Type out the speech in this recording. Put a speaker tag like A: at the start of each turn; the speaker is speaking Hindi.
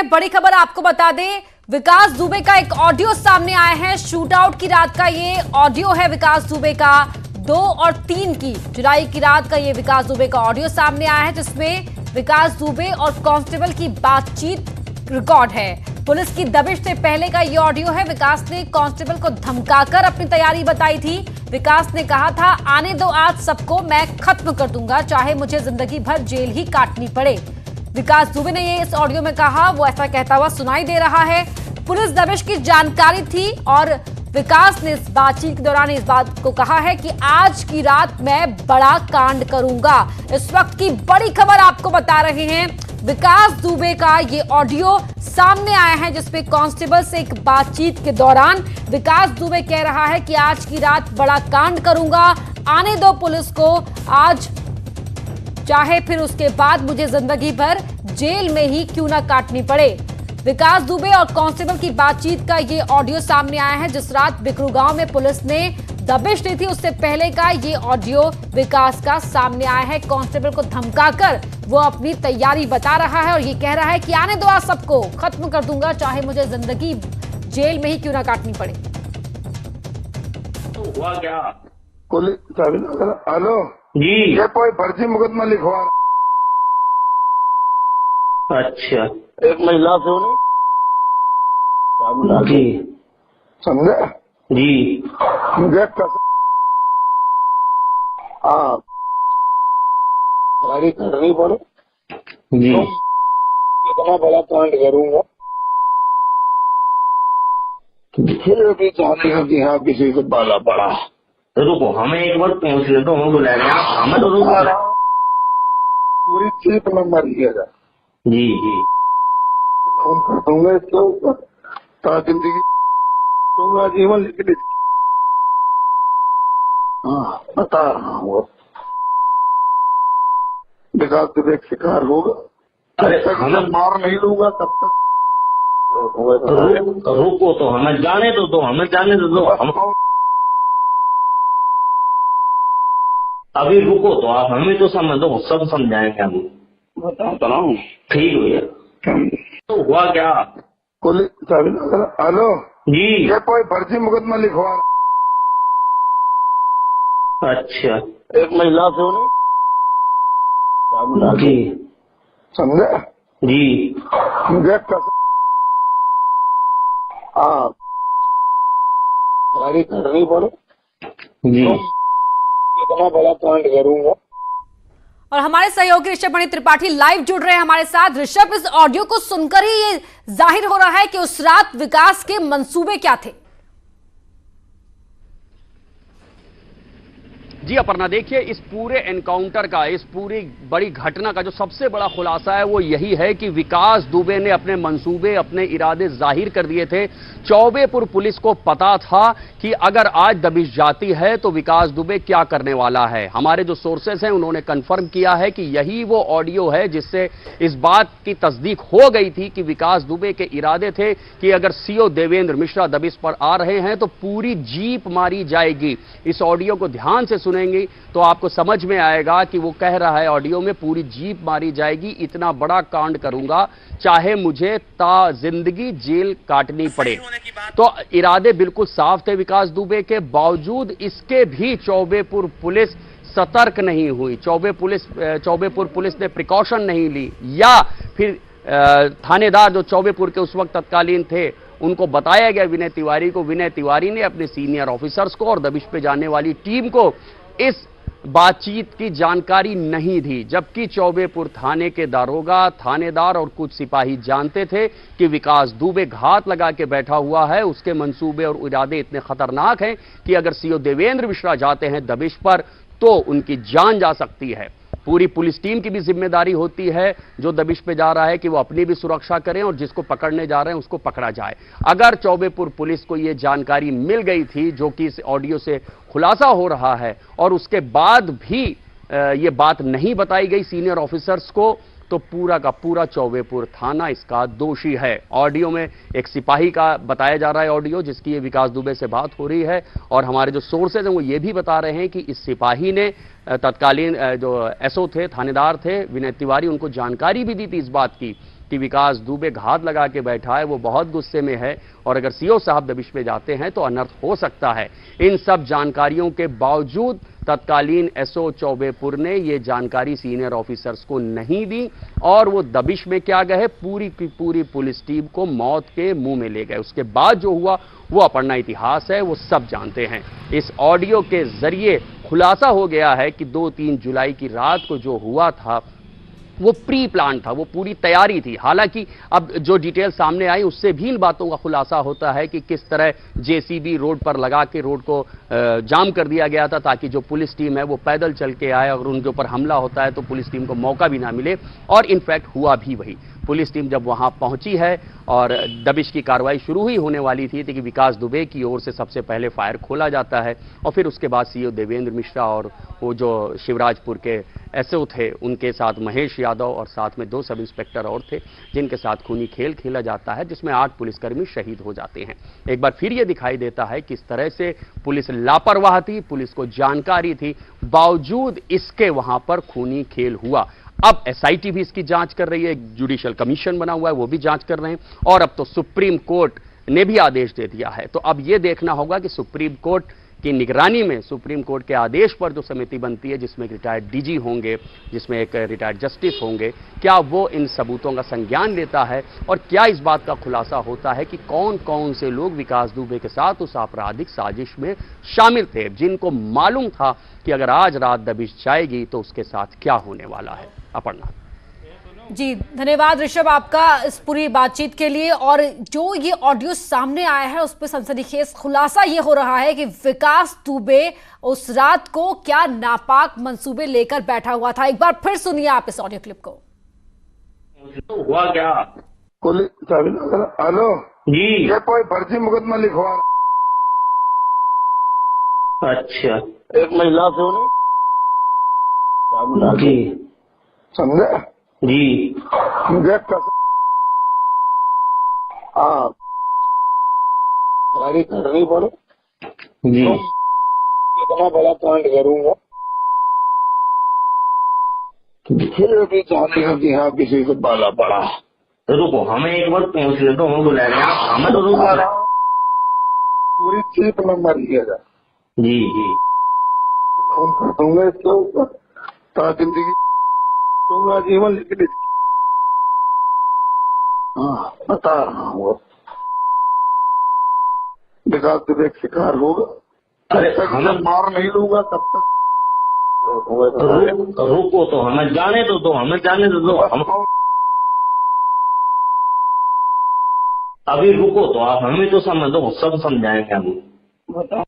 A: बड़ी खबर आपको बता दें, विकास दुबे का एक ऑडियो सामने आया है। शूटआउट की रात का ये ऑडियो है विकास दुबे का। 2 और 3 की जुलाई की रात का ये विकास दुबे का ऑडियो सामने आया है, जिसमें विकास दुबे और कांस्टेबल की बातचीत रिकॉर्ड है। पुलिस की दबिश से पहले का ये ऑडियो है। विकास ने कांस्टेबल को धमकाकर अपनी तैयारी बताई थी। विकास ने कहा था, आने दो आज सबको, मैं खत्म कर दूंगा, चाहे मुझे जिंदगी भर जेल ही काटनी पड़े। विकास दुबे ने ये इस ऑडियो में कहा, वो ऐसा कहता हुआ सुनाई दे रहा है। पुलिस दबिश की जानकारी थी और विकास ने इस बातचीत के दौरान इस बात को कहा है कि आज की रात मैं बड़ा कांड करूंगा। इस वक्त की बड़ी खबर आपको बता रहे हैं, विकास दुबे का ये ऑडियो सामने आया है, जिसपे कांस्टेबल से एक बातचीत के दौरान विकास दुबे कह रहा है कि आज की रात बड़ा कांड करूंगा, आने दो पुलिस को आज, चाहे फिर उसके बाद मुझे जिंदगी भर जेल में ही क्यों ना काटनी पड़े। विकास दुबे और कांस्टेबल की बातचीत का ये ऑडियो सामने आया है। जिस रात बिकरू गांव में पुलिस ने दबिश दी थी, उससे पहले का ये ऑडियो विकास का सामने आया है। कांस्टेबल को धमकाकर वो अपनी तैयारी बता रहा है और ये कह रहा है कि आने दो आज सबको, खत्म कर दूंगा, चाहे मुझे जिंदगी जेल में ही क्यों ना काटनी पड़े।
B: तो हुआ क्या?
C: हेलो
B: जी,
C: ये कोई फर्जी मुकदमा लिखवा रहा
B: अच्छा
C: एक महिला से उन्हें
B: जी
C: समझे
B: जी
C: मुझे हाँ गाड़ी करनी पड़े
B: जी
C: इतना बड़ा कांड करूंगा, फिर भी चाहते हैं कि हाँ किसी से बाला पड़ा।
B: रुको, हमें एक बार पहुंच ले तो हमें बुला रहे हैं, हमें तो रुक रहा।
C: पूरी चीप नंबर लिया जा
B: जी जी
C: फोन कर दूंगा इसके ऊपर, तो जिंदगी दूंगा जीवन, लेकिन इसकी हाँ बता रहा हूँ विकास दुबे एक शिकार होगा।
B: अरे
C: जब तक
B: हमें
C: मैं मार नहीं लूंगा तब तक
B: रुको, तो हमें जाने दो, हमें जाने दो, हम अभी रुको तो आप हमें तो समझ दो, सब समझाएंगे हम।
C: बताता रहा हूँ।
B: ठीक भैया, तो हुआ क्या?
C: हेलो
B: जी,
C: ये कोई फर्जी मुकदमा लिखवा रहा
B: अच्छा
C: एक महिला से उन्हें
B: जी
C: समझे
B: जी
C: मुझे हाँ गाड़ी करनी पड़े
B: जी
C: इतना बड़ा कांड करूंगा।
A: और हमारे सहयोगी ऋषभ मणि त्रिपाठी लाइव जुड़ रहे हैं हमारे साथ। ऋषभ, इस ऑडियो को सुनकर ही ये जाहिर हो रहा है कि उस रात विकास के मंसूबे क्या थे।
D: जी अपर्णा, देखिए इस पूरे एनकाउंटर का, इस पूरी बड़ी घटना का जो सबसे बड़ा खुलासा है वो यही है कि विकास दुबे ने अपने मंसूबे, अपने इरादे जाहिर कर दिए थे। चौबेपुर पुलिस को पता था कि अगर आज दबिश जाती है तो विकास दुबे क्या करने वाला है। हमारे जो सोर्सेस हैं उन्होंने कंफर्म किया है कि यही वो ऑडियो है जिससे इस बात की तस्दीक हो गई थी कि विकास दुबे के इरादे थे कि अगर सीओ देवेंद्र मिश्रा दबिश पर आ रहे हैं तो पूरी जीप मारी जाएगी। इस ऑडियो को ध्यान से सुनेंगे तो आपको समझ में आएगा कि वो कह रहा है ऑडियो में, पूरी जीप मारी जाएगी, इतना बड़ा कांड करूंगा, चाहे मुझे ता जिंदगी जेल काटनी पड़े। तो इरादे बिल्कुल साफ थे विकास दुबे के, बावजूद इसके भी चौबेपुर पुलिस सतर्क नहीं हुई। चौबेपुर पुलिस ने प्रिकॉशन नहीं ली, या फिर थानेदार जो चौबेपुर के उस वक्त तत्कालीन थे उनको बताया गया विनय तिवारी को, विनय तिवारी ने अपने सीनियर ऑफिसर्स को और दबिश पे जाने वाली टीम को इस बातचीत की जानकारी नहीं दी। जबकि चौबेपुर थाने के दारोगा, थानेदार और कुछ सिपाही जानते थे कि विकास दुबे घात लगा के बैठा हुआ है, उसके मंसूबे और इरादे इतने खतरनाक हैं कि अगर सीओ देवेंद्र मिश्रा जाते हैं दबिश पर तो उनकी जान जा सकती है। पूरी पुलिस टीम की भी जिम्मेदारी होती है जो दबिश पे जा रहा है कि वो अपनी भी सुरक्षा करें और जिसको पकड़ने जा रहे हैं उसको पकड़ा जाए। अगर चौबेपुर पुलिस को ये जानकारी मिल गई थी, जो कि इस ऑडियो से खुलासा हो रहा है, और उसके बाद भी ये बात नहीं बताई गई सीनियर ऑफिसर्स को, तो पूरा का पूरा चौबेपुर थाना इसका दोषी है। ऑडियो में एक सिपाही का बताया जा रहा है ऑडियो, जिसकी ये विकास दुबे से बात हो रही है, और हमारे जो सोर्सेज हैं वो ये भी बता रहे हैं कि इस सिपाही ने तत्कालीन जो एसओ थे, थानेदार थे विनय तिवारी, उनको जानकारी भी दी थी इस बात की कि विकास दुबे घात लगा के बैठा है, वो बहुत गुस्से में है और अगर सीओ साहब दबिश पे जाते हैं तो अनर्थ हो सकता है। इन सब जानकारियों के बावजूद तत्कालीन एसओ चौबेपुर ने ये जानकारी सीनियर ऑफिसर्स को नहीं दी और वो दबिश में क्या गए, पूरी की पूरी पुलिस टीम को मौत के मुंह में ले गए। उसके बाद जो हुआ वो अपना इतिहास है, वो सब जानते हैं। इस ऑडियो के जरिए खुलासा हो गया है कि 2-3 जुलाई की रात को जो हुआ था वो प्री प्लान था, वो पूरी तैयारी थी। हालांकि अब जो डिटेल सामने आई उससे भी इन बातों का खुलासा होता है कि किस तरह जेसीबी रोड पर लगा के रोड को जाम कर दिया गया था ताकि जो पुलिस टीम है वो पैदल चल के आए और उनके ऊपर हमला होता है तो पुलिस टीम को मौका भी ना मिले। और इनफैक्ट हुआ भी वही। पुलिस टीम जब वहां पहुंची है और दबिश की कार्रवाई शुरू ही होने वाली थी कि विकास दुबे की ओर से सबसे पहले फायर खोला जाता है और फिर उसके बाद सीओ देवेंद्र मिश्रा और वो जो शिवराजपुर के एसओ थे उनके साथ महेश यादव और साथ में 2 सब इंस्पेक्टर और थे जिनके साथ खूनी खेल खेला जाता है जिसमें 8 पुलिसकर्मी शहीद हो जाते हैं। एक बार फिर यह दिखाई देता है कि इस तरह से पुलिस लापरवाह थी, पुलिस को जानकारी थी, बावजूद इसके वहां पर खूनी खेल हुआ। अब एसआईटी भी इसकी जांच कर रही है, एक जुडिशियल कमीशन बना हुआ है वो भी जांच कर रहे हैं और अब तो सुप्रीम कोर्ट ने भी आदेश दे दिया है। तो अब यह देखना होगा कि सुप्रीम कोर्ट की निगरानी में सुप्रीम कोर्ट के आदेश पर जो समिति बनती है जिसमें एक रिटायर्ड डीजी होंगे, जिसमें एक रिटायर्ड जस्टिस होंगे, क्या वो इन सबूतों का संज्ञान लेता है और क्या इस बात का खुलासा होता है कि कौन कौन से लोग विकास दुबे के साथ उस आपराधिक साजिश में शामिल थे, जिनको मालूम था कि अगर आज रात दबिश जाएगी तो उसके साथ क्या होने वाला है। अपर्णा
A: जी, धन्यवाद ऋषभ आपका इस पूरी बातचीत के लिए। और जो ये ऑडियो सामने आया है उस पर सनसनीखेज खुलासा ये हो रहा है कि विकास दुबे उस रात को क्या नापाक मंसूबे लेकर बैठा हुआ था। एक बार फिर सुनिए आप इस ऑडियो क्लिप को।
B: तो हुआ क्या?
C: हेलो
B: जी।
C: ये कोई फर्जी मुकदमा लिखवा
B: अच्छा
C: एक महिला से उन्हें
B: जी
C: समझे
B: जी
C: मुझे गाड़ी करनी पड़े
B: जी
C: इतना बड़ा कांड करूंगा फिर भी चाहते कि हाँ किसी को पाला पड़ा।
B: तो रुको, हमें एक बार पहुंच ले तो हमें बुलाएंगे आप, हमें तो रुका रहा
C: पूरी सीट नंबर लिएगा
B: जी जी
C: फोन कर दूंगा इसके ऊपर ताकि जिंदगी दूंगा जीवन लेकिन बता रहा हूँ विकास दुबे का शिकार होगा।
B: अरे
C: जब तक
B: हमें
C: मैं मार नहीं लूंगा तब तक
B: रुको तो हमें जाने दो हमें जाने दो हम अभी रुको तो आप हमें तो समझ दो, सब समझाएंगे हम।
C: बता